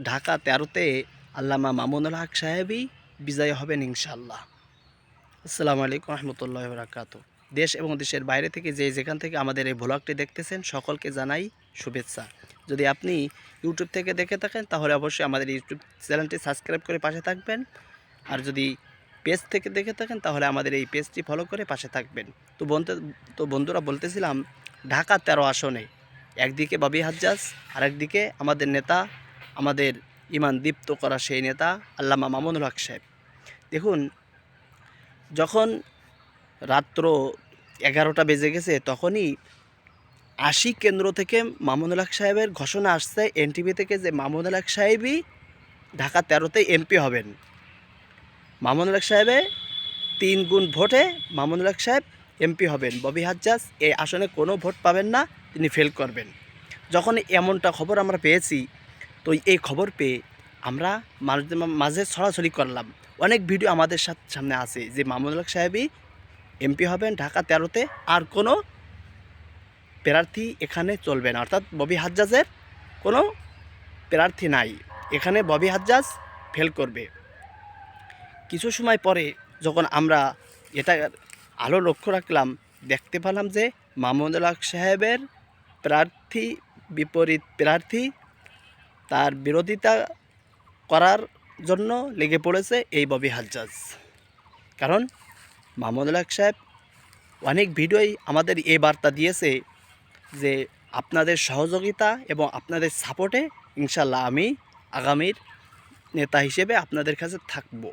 ঢাকা 13-তে আল্লামা মামুনুল হক সাহেবই বিজয়ী হবেন ইনশাআল্লাহ। আসসালামু আলাইকুম রহমতুল্লাহি ওয়া বারাকাতুহু। দেশ এবং দেশের বাইরে থেকে যেখান থেকে আমাদের এই ব্লগটি দেখতেছেন সকলকে জানাই শুভেচ্ছা। যদি আপনি ইউটিউব থেকে দেখে থাকেন তাহলে অবশ্যই আমাদের ইউটিউব চ্যানেলটি সাবস্ক্রাইব করে পাশে থাকবেন। আর যদি পেজ থেকে দেখে থাকেন তাহলে আমাদের এই পেজটি ফলো করে পাশে থাকবেন। তো বন্ধুরা বলতেছিলাম, ঢাকা 13 আসনে একদিকে ববি হাজ্জাজ আর একদিকে আমাদের নেতা, আমাদের ইমান দীপ্ত করা সেই নেতা আল্লামা মামুনুল হক সাহেব। দেখুন, যখন রাত্র 11টা বেজে গেছে তখনই 80 কেন্দ্র থেকে মামুনুল হক সাহেবের ঘোষণা আসছে এনটিভি থেকে যে মামুনুল হক সাহেবই ঢাকা 13-তে এমপি হবেন। মামুনুল হক সাহেবে 3 গুণ ভোটে মামুনুল হক সাহেব এমপি হবেন। ববি হাজ্জাজ এই আসনে কোনো ভোট পাবেন না, তিনি ফেল করবেন। যখন এমনটা খবর আমরা পেয়েছি, তো এই খবর পেয়ে আমরা মাঝে ছড়াছড়ি করলাম। অনেক ভিডিও আমাদের সামনে আছে যে মামুনুল হক সাহেবই এমপি হবেন ঢাকা 13-তে, আর কোনো প্রার্থী এখানে চলবে না, অর্থাৎ ববি হাজ্জাজের কোনো প্রার্থী নাই, এখানে ববি হাজ্জাজ ফেল করবে। কিছু সময় পরে যখন আমরা এটা আলো লক্ষ্য রাখলাম, দেখতে পেলাম যে মামুনুল হক সাহেবের প্রার্থী বিপরীত প্রার্থী তার বিরোধিতা করার জন্য লেগে পড়েছে এই ববি হাজ্জাজ। কারণ মামুনুল হক সাহেব অনেক ভিডিওই আমাদের এই বার্তা দিয়েছে যে আপনাদের সহযোগিতা এবং আপনাদের সাপোর্টে ইনশাল্লাহ আমি আগামীর নেতা হিসেবে আপনাদের কাছে থাকব।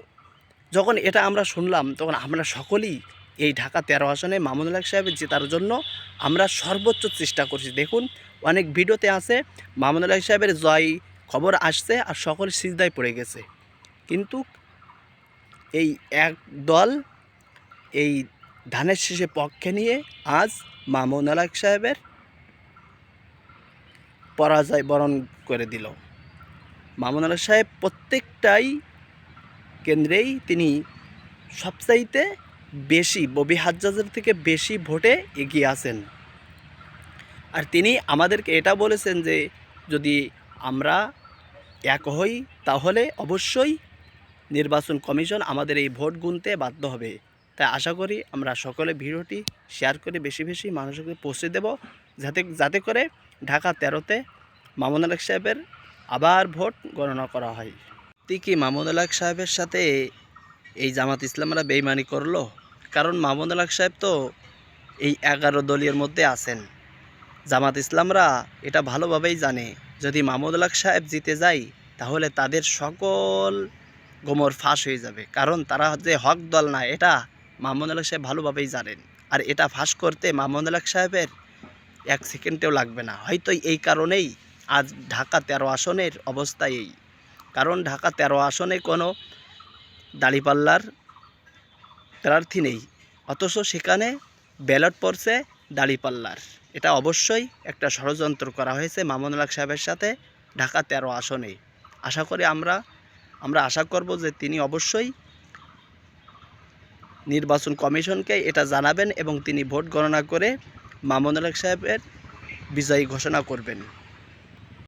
যখন এটা আমরা শুনলাম তখন আমরা সকলেই এই ঢাকা 13 আসনে মামুনুল হক সাহেবের জেতার জন্য আমরা সর্বোচ্চ চেষ্টা করছি। দেখুন, অনেক ভিডিওতে আছে মামুনুল হক সাহেবের জয় খবর আসছে আর সকল সিজদায় পড়ে গেছে, কিন্তু এই এক দল এই ধানের শীষে পক্ষে নিয়ে আজ মামুনুল হক সাহেবের পরাজয় বরণ করে দিল। মামুনুল হক সাহেব প্রত্যেকটাই কেন্দ্রেই তিনি সবচাইতে বেশি ববি হাজ্জাজের থেকে বেশি ভোটে এগিয়ে আছেন। আর তিনি আমাদেরকে এটা বলেছেন যে যদি আমরা এক হই তাহলে অবশ্যই নির্বাচন কমিশন আমাদের এই ভোট গুনতে বাধ্য হবে। তাই আশা করি আমরা সকলে ভিডিওটি শেয়ার করে বেশি বেশি মানুষকে পৌঁছে দেব, যাতে করে ঢাকা 13-তে মামুনুল হক সাহেবের আবার ভোট গণনা করা হয়। কি মামুনুল হক সাহেবের সাথে এই জামাত ইসলামরা বেইমানি করলো? কারণ মামুনুল হক সাহেব তো এই 11 দলীয় মধ্যে আছেন। জামাত ইসলামরা এটা ভালোভাবেই জানে যদি মামুনুল হক সাহেব জিতে যায় তাহলে তাদের সকল গোমর ফাঁস হয়ে যাবে, কারণ তারা যে হক দল না এটা মামুনুল হক সাহেব ভালোভাবেই জানেন। আর এটা ফাঁস করতে মামুনুল হক সাহেবের 1 সেকেন্ডেও লাগবে না। হয়তো এই কারণেই আজ ঢাকা 13 আসনের অবস্থা এই। কারণ ঢাকা 13 আসনে কোনো দাঁড়িপাল্লার প্রার্থী নেই, অথচ সেখানে ব্যালট পড়ছে দাঁড়িপাল্লার। এটা অবশ্যই একটা ষড়যন্ত্র করা হয়েছে মামুনুল হক সাহেবের সাথে ঢাকা 13 আসনে। আশা করি আমরা আশা করব যে তিনি অবশ্যই নির্বাচন কমিশনকে এটা জানাবেন এবং তিনি ভোট গণনা করে মামুনুল হক সাহেবের বিজয়ী ঘোষণা করবেন।